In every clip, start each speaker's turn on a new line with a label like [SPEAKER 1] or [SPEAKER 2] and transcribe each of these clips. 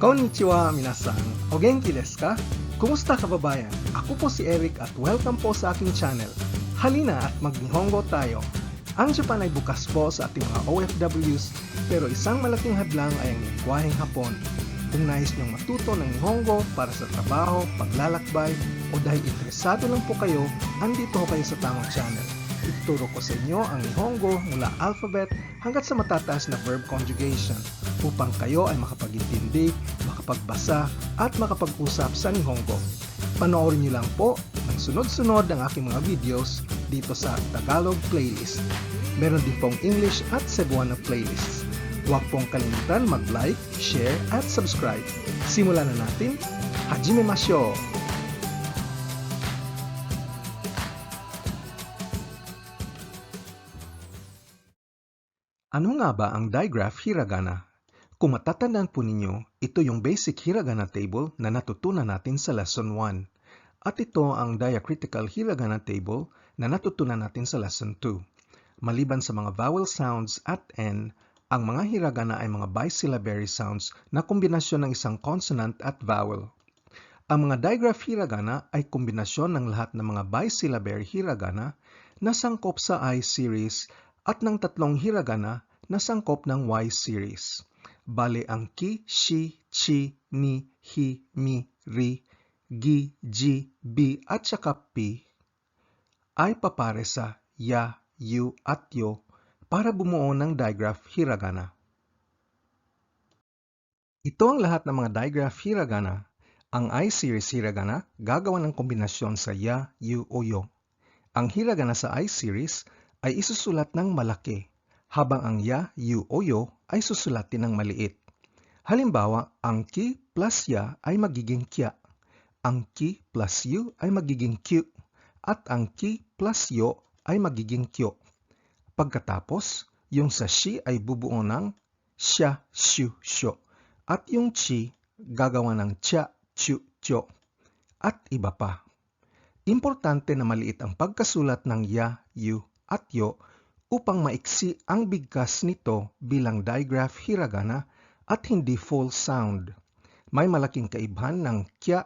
[SPEAKER 1] Konnichiwa minasan. O genki desu ka? Kumusta kababayan? Ako po si Eric at welcome po sa aking channel. Halina at mag-Nihongo tayo. Ang Japan ay bukas po sa ating mga OFWs, pero isang malaking hadlang ay ang lengguwaheng Hapon. Kung nais niyong matuto ng Nihongo para sa trabaho, paglalakbay, o dahil interesado lang po kayo, andito ho kayo sa tamang channel. Ituturo ko sa inyo ang Nihongo mula alphabet hanggat sa matataas na verb conjugation upang kayo ay makapag-intindi, makapagbasa at makapag-usap sa Nihongo. Panoorin niyo lang po ng sunod-sunod ang aking mga videos dito sa Tagalog playlist. Meron din pong English at Cebuano playlists. Huwag pong kalimutan mag-like, share at subscribe. Simulan na natin. Hajimemashou! Ano nga ba ang digraph hiragana? Kung matatandaan po ninyo, ito yung basic hiragana table na natutunan natin sa lesson 1. At ito ang diacritical hiragana table na natutunan natin sa lesson 2. Maliban sa mga vowel sounds at N, ang mga hiragana ay mga bisyllabary sounds na kombinasyon ng isang consonant at vowel. Ang mga digraph hiragana ay kombinasyon ng lahat ng mga bisyllabary hiragana na sangkop sa I series at ng tatlong hiragana na sangkop ng Y series. Bale ang ki, shi, chi, ni, hi, mi, ri, gi, ji, bi at saka pi ay papare sa ya, yu at yo para bumuo ng digraph hiragana. Ito ang lahat ng mga digraph hiragana. Ang I series hiragana gagawa ng kombinasyon sa ya, yu o yo. Ang hiragana sa I series ay isusulat ng malaki, habang ang ya, yu o yo ay susulatin ng maliit. Halimbawa, ang ki plus ya ay magiging kya, ang ki plus yu ay magiging kyu, at ang ki plus yo ay magiging kyo. Pagkatapos, yung sa shi ay bubuo ng sya, shu, syo, at yung chi gagawa ng cha, chu, cho, at iba pa. Importante na maliit ang pagkasulat ng ya, yu, at yo upang maiksi ang bigkas nito bilang digraph hiragana at hindi full sound. May malaking kaibahan ng kya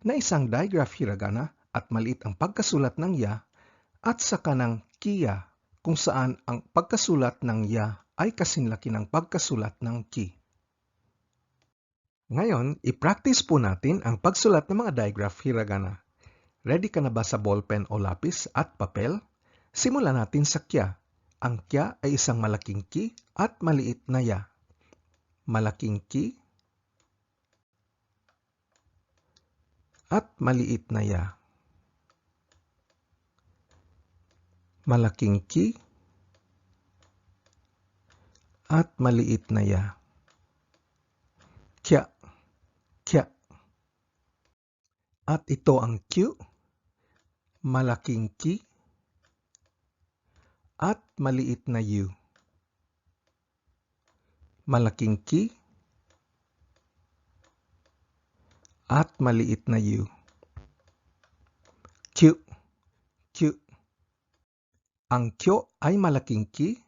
[SPEAKER 1] na isang digraph hiragana at maliit ang pagkasulat ng ya at saka ng kiya kung saan ang pagkasulat ng ya ay kasinlaki ng pagkasulat ng ki. Ngayon, i-practice po natin ang pagsulat ng mga digraph hiragana. Ready ka na ba sa ballpen o lapis at papel? Simulan natin sa kya. Ang kya ay isang malaking ki at maliit na ya. Malaking ki at maliit na ya. Malaking ki at maliit na ya. Kya, kya. At ito ang Q, malaking ki, at maliit na U. Malaking ki, at maliit na U. Q, Q. Ang Q ay malaking ki,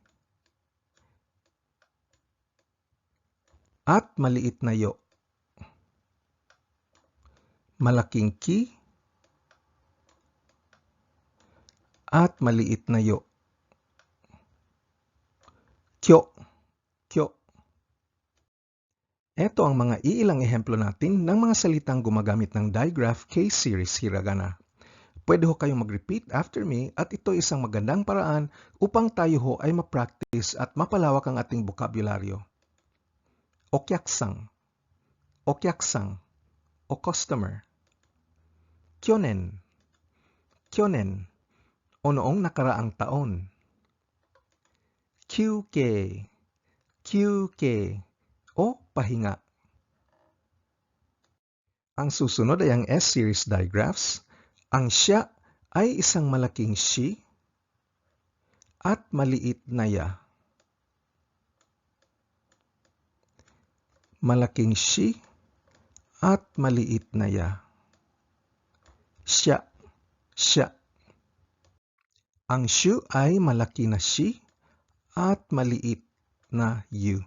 [SPEAKER 1] at maliit na yo. Malaking ki, at maliit na yo. Kyo, kyo. Ito ang mga iilang ehemplo natin ng mga salitang gumagamit ng digraph K-series hiragana. Pwede ho kayong mag-repeat after me at ito isang magandang paraan upang tayo ho ay ma-practice at mapalawak ang ating bokabularyo. Okyaksang, okyaksang, o customer. Kyonen, kyonen, o noong nakaraang taon. Kyuke, kyuke, o pahinga. Ang susunod ay ang S-series digraphs. Ang siya ay isang malaking shi at maliit na ya. Malaking shi at maliit na ya. Siya, siya. Ang shu ay malaki na shi at maliit na yu.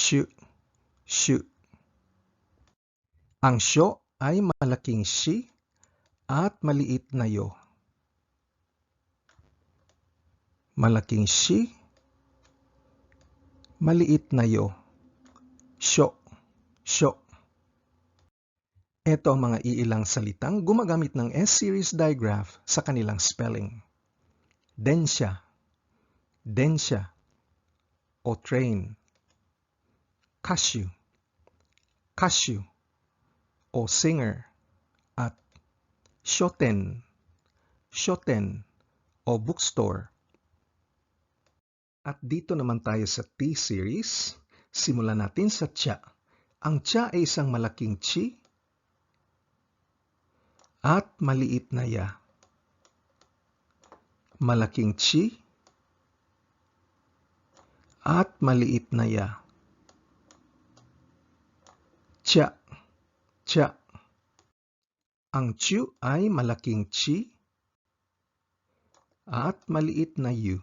[SPEAKER 1] shu, shu. Ang syo ay malaking shi at maliit na yo. Malaking shi, maliit na yo. Syo, syo. Ito ang mga iilang salitang gumagamit ng S-series digraph sa kanilang spelling. Densya, densya, o train. Cashew, cashew, o singer. At shoten, shoten, o bookstore. At dito naman tayo sa T-series. Simulan natin sa cha. Ang cha ay isang malaking chi at maliit na ya. Malaking chi at maliit na ya. Cha, cha. Ang chu ay malaking chi at maliit na yu.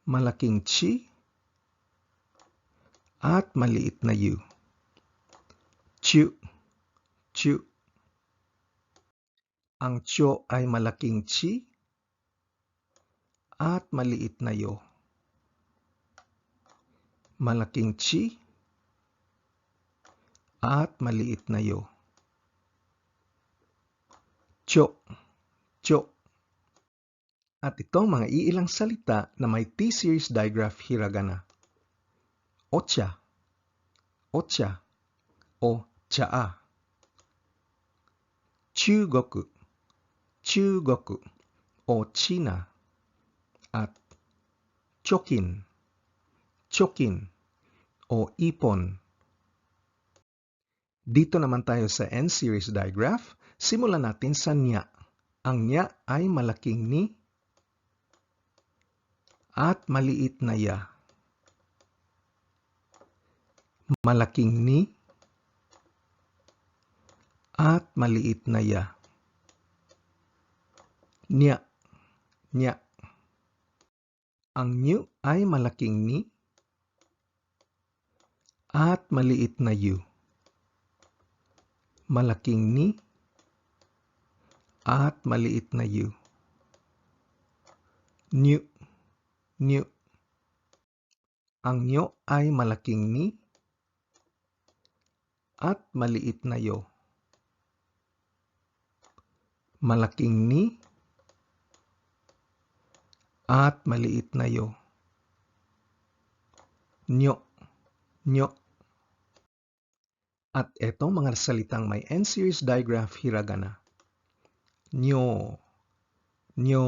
[SPEAKER 1] Malaking chi at maliit na yu. Chu, chu. Ang cho ay malaking chi at maliit na yo. Malaking chi at maliit na yo. Cho, cho. At itong mga iilang salita na may T-series digraph hiragana. Ocha, ocha, o chaa. Chugoku, chugoku, o China. At chokin, chokin, o ipon. Dito naman tayo sa N-series digraph. Simulan natin sa nya. Ang nya ay malaking ni at maliit na ya. Malaking ni at maliit na ya. Nya, nya. Ang nyu ay malaking ni at maliit na yu. Malaking ni at maliit na yu. Nyu, nyu. Ang nyo ay malaking ni at maliit na yo. Malaking ni at maliit na yo. Nyo, nyo. At etong mga salitang may N-series digraph hiragana. Nyo, nyo,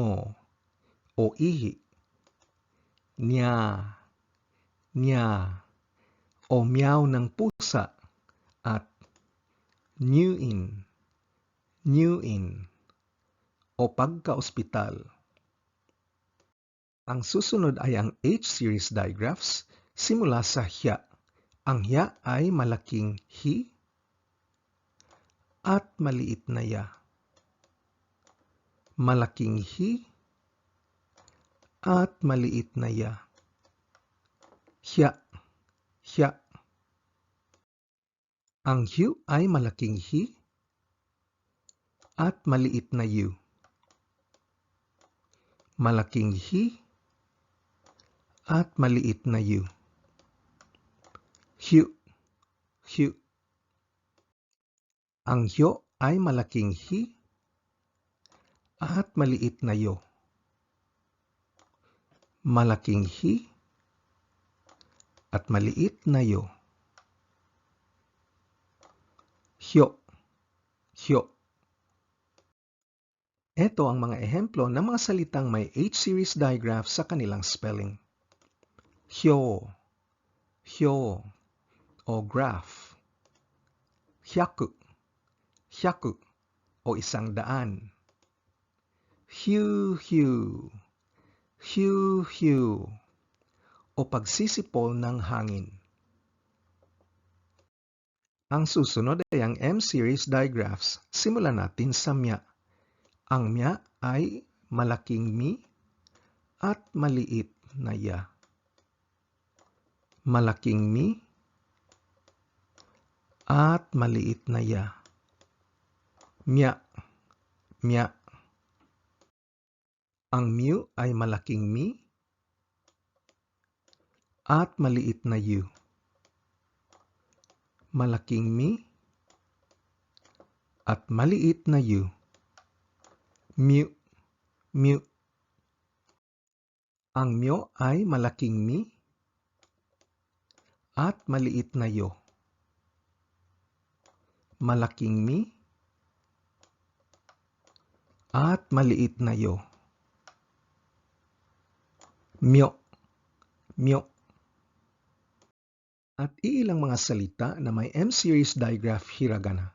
[SPEAKER 1] o ihi. Nya, nya, o meow ng pusa. At nyuin, nyuin, o pagka-ospital. Ang susunod ay ang H-series digraphs simula sa hya. Ang hya ay malaking hi at maliit na ya. Malaking hi at maliit na ya. Hya, hya. Ang hyu ay malaking hi at maliit na yu. Malaking hi at maliit na yu. Hyu, hyu. Ang hyo ay malaking hi at maliit na yo. Malaking hi at maliit na yo. Hyo, hyo. Ito ang mga ehemplo ng mga salitang may H-series digraph sa kanilang spelling. Hyo, hyo, o graph. Hyaku, hyaku, o 100. Hyu, hyu, hyu, hyu, o pagsisipol ng hangin. Ang susunod ay ang M-series digraphs. Simulan natin sa mya. Ang mya ay malaking mi at maliit na ya. malaking mi, at maliit na ya. Mya, mya. Ang mu ay malaking mi at maliit na yu. Malaking mi at maliit na yu. Mu, mu. Ang myo ay malaking mi at maliit na yo. Malaking mi at maliit na yo. Myo, myo. At iilang mga salita na may M-series digraph hiragana.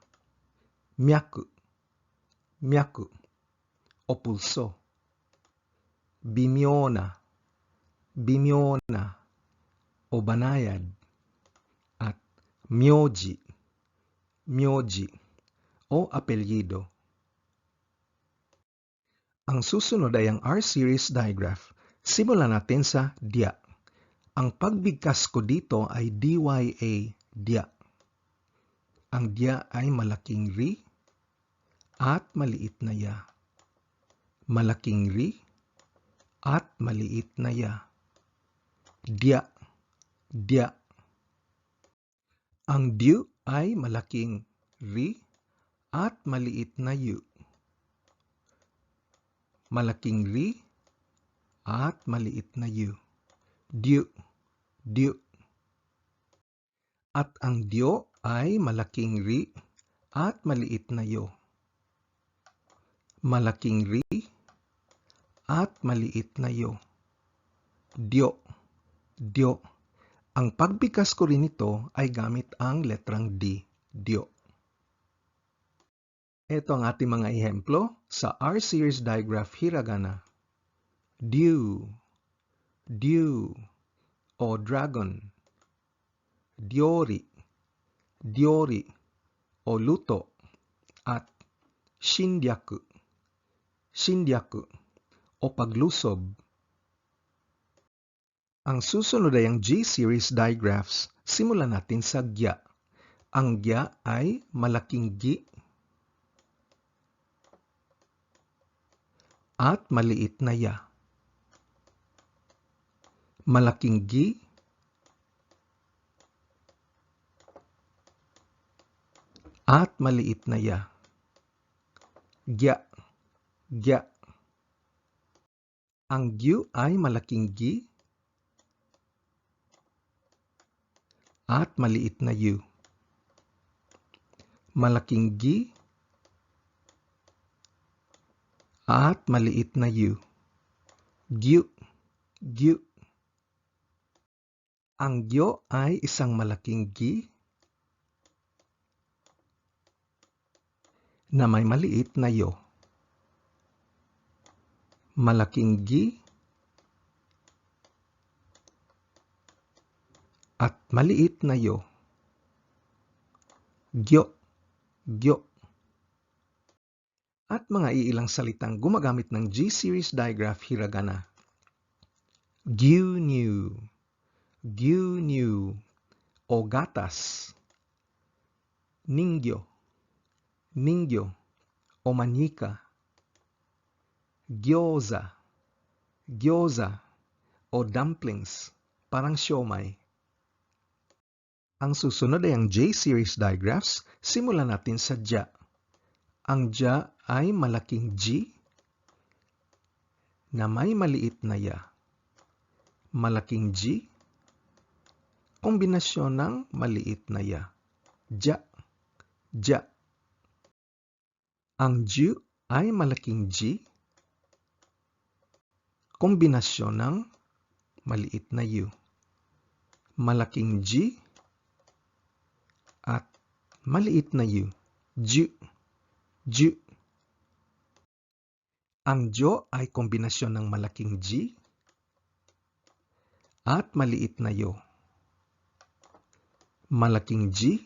[SPEAKER 1] Myaku, myaku, o pulso. Bimyona, bimyona, o banayad. At myoji, myoji, o apelyido. Ang susunod ay ang R-series digraph. Simulan natin sa dia. Ang pagbigkas ko dito ay DYA, dia. Ang dia ay malaking ri at maliit na ya. Malaking ri at maliit na ya. Dia, dia. Ang diu ay malaking ri at maliit na yu. Malaking ri at maliit na yu. Diu, diu. At ang dio ay malaking ri at maliit na yo. Malaking ri at maliit na yo. Dio, dio. Ang pagbigkas ko rin ito ay gamit ang letrang D, dio. Ito ang ating mga ehemplo sa R-series digraph hiragana. Dew, dew, o dragon. Diori, diori, o luto. At shindyaku, shindyaku, o paglusob. Ang susunod ay ang G-series digraphs. Simulan natin sa gya. Ang gya ay malaking gi at maliit na ya. Malaking gi at maliit na ya. Gya, gya. Ang gyu ay malaking gi at maliit na yu. Malaking gi at maliit na yu. Gyu, gyu. Ang gyo ay isang malaking gi na may maliit na yo. Malaking gi at maliit na yo. Gyo, gyo. At mga iilang salitang gumagamit ng G-series digraph hiragana. Gyunyu, gyunyu, o gatas. Ningyo, ningyo, o manika. Gyoza, gyoza, o dumplings, parang siomai. Ang susunod ay ang J-series digraphs. Simulan natin sa ja. Ang ja ay malaking G na may maliit na ya. Malaking G, kombinasyon ng maliit na ya. Ja, ja. Ang ju ay malaking G, kombinasyon ng maliit na yu. Malaking G at maliit na yu. Ju, ju. Ang jo ay kombinasyon ng malaking G at maliit na yo. Malaking G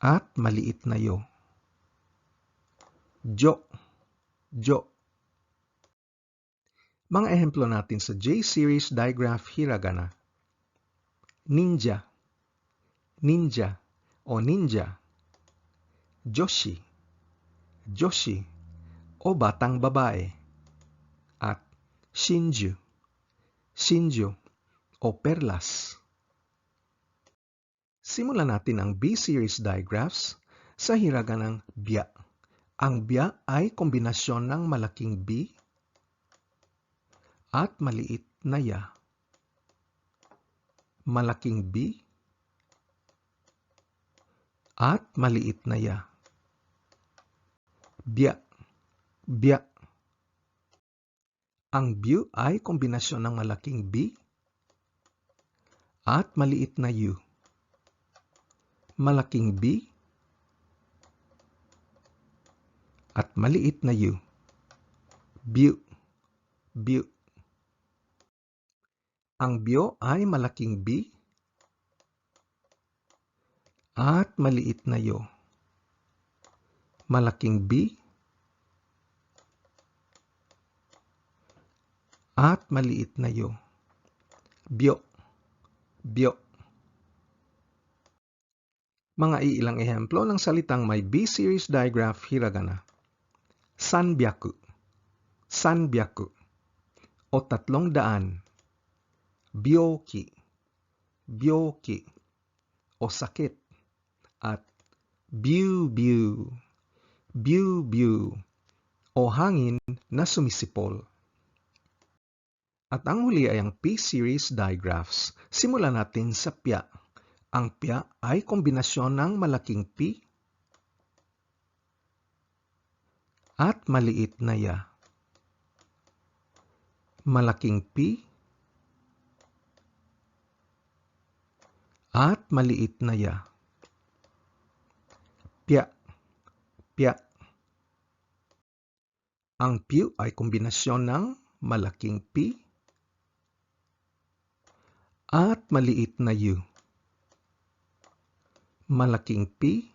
[SPEAKER 1] at maliit na yo. Jo, jo. Mga ehemplo natin sa J-series digraph hiragana. ninja, ninja o ninja. Joshi, joshi o batang babae. At shinju, shinju o perlas. Simulan natin ang B-series digraphs sa hiraganang bya. Ang bya ay kombinasyon ng malaking B at maliit na ya. Malaking B at maliit na ya. Bya, bya. Ang byu ay kombinasyon ng malaking B at maliit na yu. Malaking B at maliit na yu. Byu, byu. Ang byo ay malaking B at maliit na yo. Malaking B at maliit na yo. Byo, byo. Mga iilang ehemplo ng salitang may B-series digraph hiragana. Sanbyaku, sanbyaku o 300. Byoki, byoki o sakit. At byu-byu, byu-byu o hangin na sumisipol. At ang huli ay ang P-series digraphs. Simulan natin sa pya. Ang pya ay kombinasyon ng malaking P at maliit na ya. Malaking P at maliit na ya. Pya, pya. Ang pyu ay kombinasyon ng malaking P at maliit na yu. Malaking P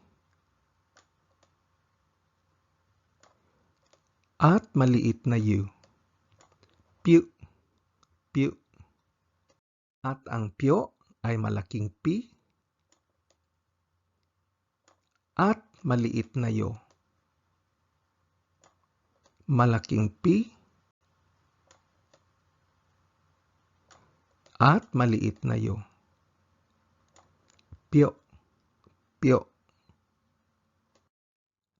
[SPEAKER 1] at maliit na yu. Pyu, pyu. At ang pyo ay malaking P at maliit na yo. Malaking P at maliit na yo. Pyo, pyo.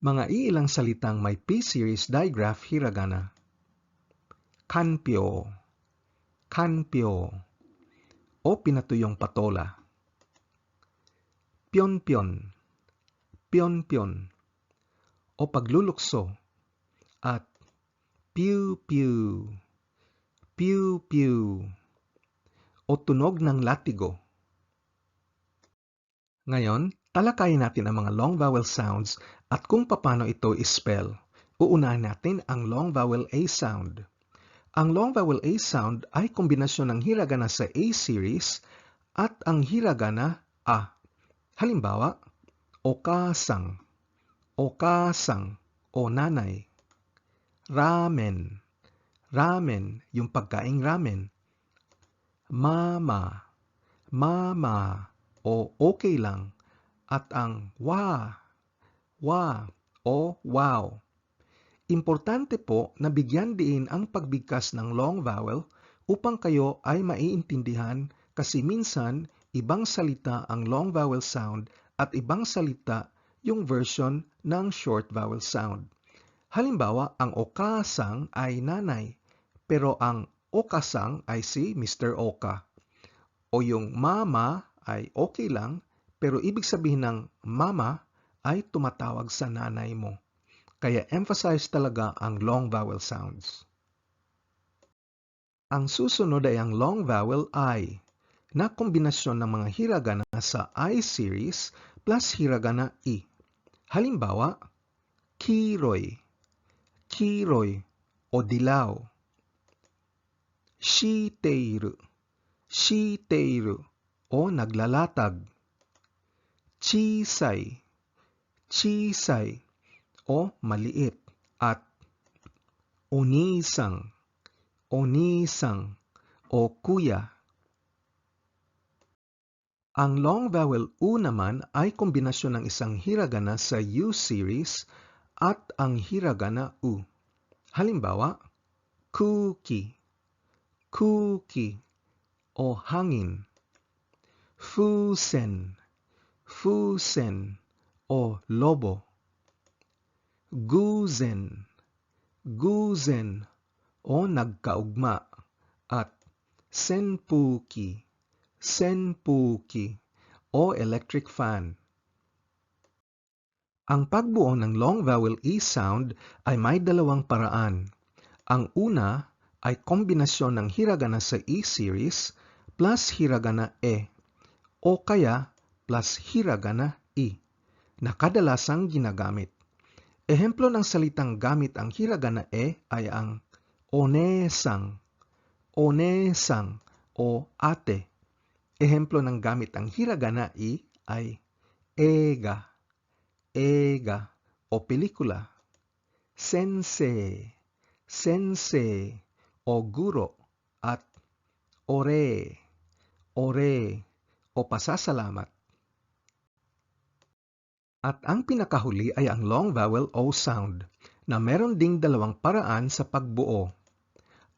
[SPEAKER 1] Mga iilang salitang may P-series digraph hiragana. Kanpyo, kanpyo o pinatuyong patola. Pyon-pyon, pyon-pyon o paglulukso. At piu-piu, piu-piu o tunog ng latigo. Ngayon, talakayin natin ang mga long vowel sounds at kung paano ito i-spell. Uunahin natin ang long vowel A sound. Ang long vowel A sound ay kombinasyon ng hiragana sa A series at ang hiragana A. Halimbawa, okasang, okasang o nanay. Ramen, ramen, yung pagkaing ramen. Mama, mama o okay lang. At ang wa, wa o wow. Importante po na bigyan diin ang pagbigkas ng long vowel upang kayo ay maiintindihan kasi minsan ibang salita ang long vowel sound at ibang salita yung version ng short vowel sound. Halimbawa, ang okasang ay nanay, pero ang okasang ay si Mr. Oka. O yung mama ay okay lang, pero ibig sabihin ng mama ay tumatawag sa nanay mo. Kaya emphasize talaga ang long vowel sounds. Ang susunod ay ang long vowel I, na kombinasyon ng mga hiragana sa I series plus hiragana I. Halimbawa, kiroy, kiroy o dilaw. Shiteiru, shiteiru o naglalatag. Chisay, chisay o maliit. At onisang, onisang o kuya. Ang long vowel U naman ay kombinasyon ng isang hiragana sa U series at ang hiragana U. Halimbawa, cookie, cookie o hangin. Fusen, fusen o lobo. Guzen, guzen o nagkaugma. At senpuki, senpuki o electric fan. Ang pagbuo ng long vowel E sound ay may dalawang paraan. Ang una ay kombinasyon ng hiragana sa E series plus hiragana E o kaya plus hiragana I na kadalasang ginagamit. Ehemplo ng salitang gamit ang hiragana E ay ang onesang, onesang o ate. Ehemplo ng gamit ang hiragana I ay ega, ega o pelikula. Sensei, sensei o guro at ore, ore o pasasalamat. At ang pinakahuli ay ang long vowel O sound na meron ding dalawang paraan sa pagbuo.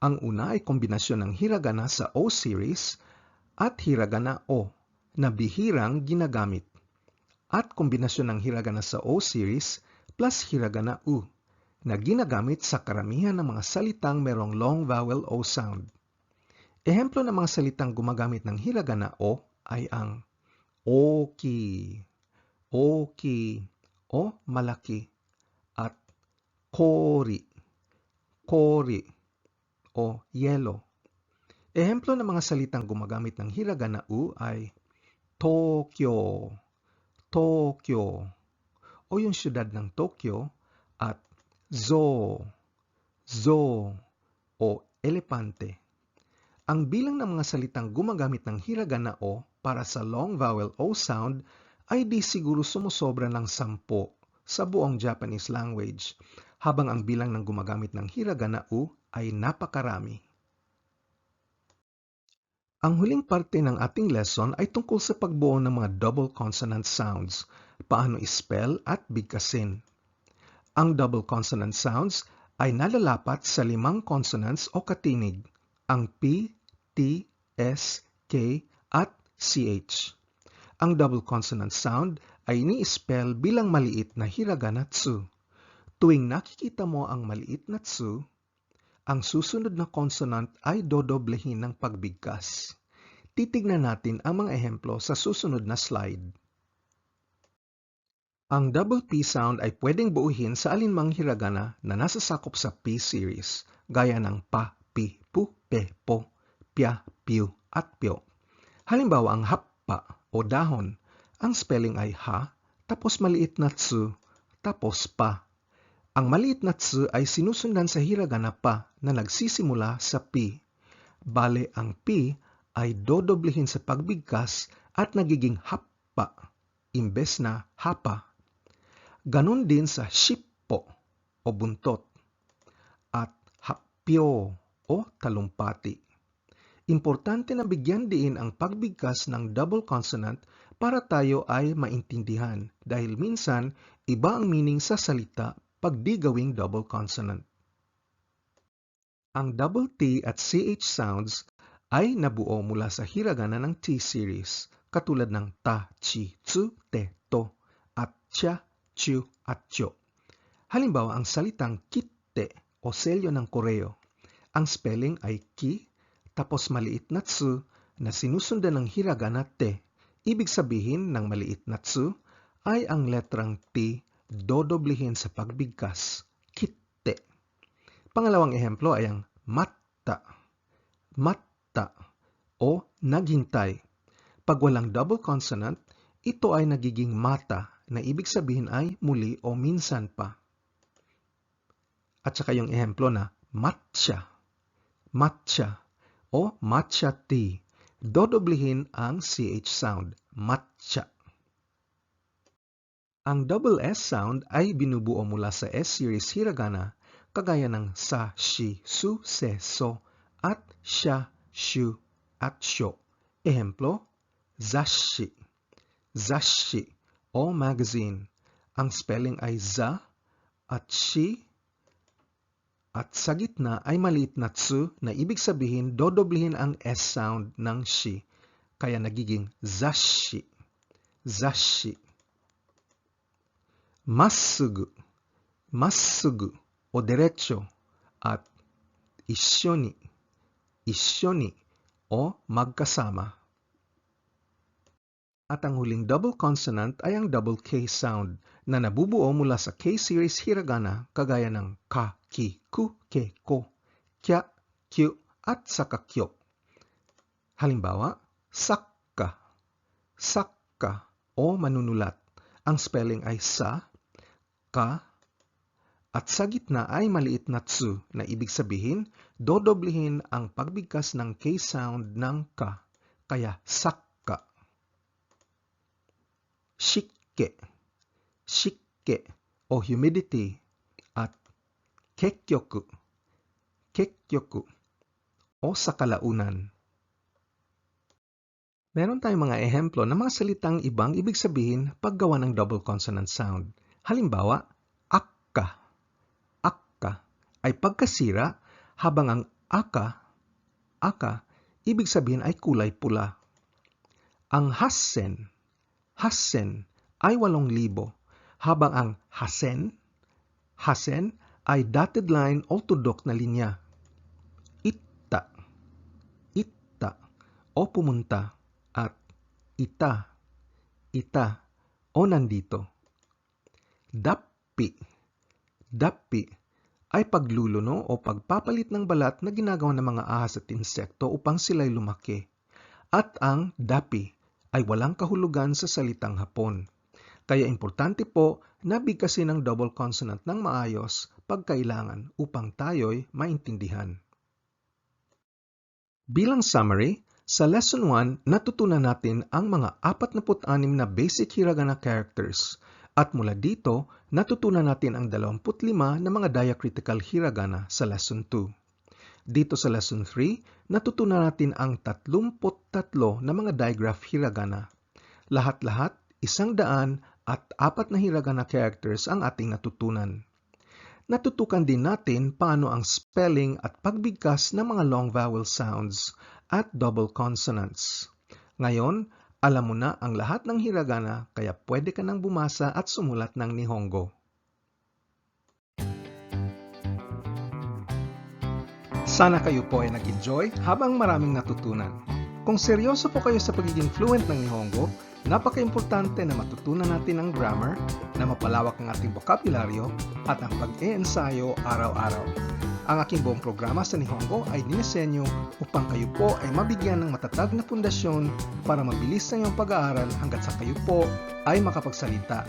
[SPEAKER 1] Ang una ay kombinasyon ng hiragana sa O series at hiragana O na bihirang ginagamit at kombinasyon ng hiragana sa O series plus hiragana U na ginagamit sa karamihan ng mga salitang merong long vowel O sound. Ehemplo ng mga salitang gumagamit ng hiragana O ay ang oki, oki o malaki at kori, kori o yelo. Ehemplo ng mga salitang gumagamit ng hiragana U ay Tokyo, Tokyo o yung siyudad ng Tokyo at zoo, zoo o elepante. Ang bilang ng mga salitang gumagamit ng hiragana O para sa long vowel O sound ay di siguro sumusobra ng 10 sa buong Japanese language, habang ang bilang ng gumagamit ng hiragana U ay napakarami. Ang huling parte ng ating lesson ay tungkol sa pagbuo ng mga double consonant sounds, paano i-spell at bigkasin. Ang double consonant sounds ay nalalapat sa 5 consonants o katinig, ang P, T, S, K at CH. Ang double consonant sound ay ini-spell bilang maliit na hiragana tsu. Tuwing nakikita mo ang maliit na tsu, ang susunod na consonant ay dodoblehin ng pagbigkas. Titignan natin ang mga ehemplo sa susunod na slide. Ang double P sound ay pwedeng buuhin sa alinmang hiragana na nasasakop sa P series, gaya ng pa, pi, pu, pe, po, pya, piu, at pyo. Halimbawa, ang happa o dahon, ang spelling ay ha, tapos maliit na tsu, tapos pa. Ang maliit na tsu ay sinusundan sa hiragana pa na nagsisimula sa P. Bale, ang P ay dodoblehin sa pagbigkas at nagiging happa, imbes na hapa. Ganon din sa shippo o buntot at hapyo o talumpati. Importante na bigyan din ang pagbigkas ng double consonant para tayo ay maintindihan dahil minsan iba ang meaning sa salita pag di gawing double consonant. Ang double T at CH sounds ay nabuo mula sa hiragana ng T series katulad ng ta, chi, tsu, te, to at cha, chu at cho. Halimbawa, ang salitang kitte o selyo ng koreo. Ang spelling ay ki, tapos maliit na tsu na sinusundan ng hiragana te. Ibig sabihin ng maliit na tsu ay ang letrang T dodoblehin sa pagbigkas, kitte. Pangalawang ehemplo ay ang matta, matta o naghintay. Pag walang double consonant, ito ay nagiging mata na ibig sabihin ay muli o minsan pa. At saka yung ehemplo na matcha, matcha o matcha tea. Dodoblehin ang CH sound, matcha. Ang double S sound ay binubuo mula sa S series hiragana kagaya ng sa, shi, su, se, so at sha, shu at sho. Ehemplo, Zashi. Zashi o magazine. Ang spelling ay za at shi at sa gitna ay maliit na tsu na ibig sabihin dodoblihin ang S sound ng shi. Kaya nagiging zashi. Zashi. Massugu. Massugu o diretso at issyo ni. Issyo ni o magkasama. At ang huling double consonant ay ang double K sound na nabubuo mula sa K-series hiragana kagaya ng ka, ki, ku, ke, ko, kya, kyu, at sakakyo. Halimbawa, sakka, sakka o manunulat. Ang spelling ay sa, ka, at sa gitna ay maliit na tsu na ibig sabihin dodoblihin ang pagbigkas ng K sound ng ka, kaya sakka. Shikke, shikke o humidity at kekkyoku, kekkyoku o sa kalaunan. Meron tayong mga ehemplo ng mga salitang ibang ibig sabihin paggawa ng double consonant sound. Halimbawa, akka. Akka ay pagkasira habang ang aka ibig sabihin ay kulay pula. Ang hassen ay 8,000 habang ang hasen ay dotted line o tudok na linya. Itta o pumunta at ita o nandito. Dappi ay pagluluno o pagpapalit ng balat na ginagawa ng mga ahas at insekto upang sila'y lumaki. At ang dapi ay walang kahulugan sa salitang Hapon. Kaya importante po na bigkasin ang double consonant ng maayos pag kailangan upang tayo'y maintindihan. Bilang summary, sa Lesson 1, natutunan natin ang mga 46 na basic hiragana characters. At mula dito, natutunan natin ang 25 na mga diacritical hiragana sa Lesson 2. Dito sa Lesson 3, natutunan natin ang 33 na mga digraph hiragana. Lahat-lahat, 104 na hiragana characters ang ating natutunan. Natutukan din natin paano ang spelling at pagbigkas ng mga long vowel sounds at double consonants. Ngayon, alam mo na ang lahat ng hiragana kaya pwede ka nang bumasa at sumulat ng Nihongo. Sana kayo po ay nag-enjoy habang maraming natutunan. Kung seryoso po kayo sa pagiging fluent ng Nihongo, napaka-importante na matutunan natin ang grammar, na mapalawak ang ating bokabularyo, at ang pag-e-ensayo araw-araw. Ang aking buong programa sa Nihongo ay dinisenyo upang kayo po ay mabigyan ng matatag na pundasyon para mabilis ang iyong pag-aaral hanggat sa kayo po ay makapagsalita.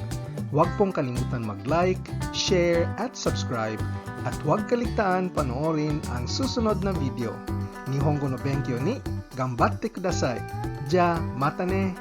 [SPEAKER 1] Huwag pong kalimutan mag-like, share, at subscribe. At huwag kaligtaan panoorin ang susunod na video. Nihongo no Benkyo ni Gambatte kudasai. Ja, mata ne!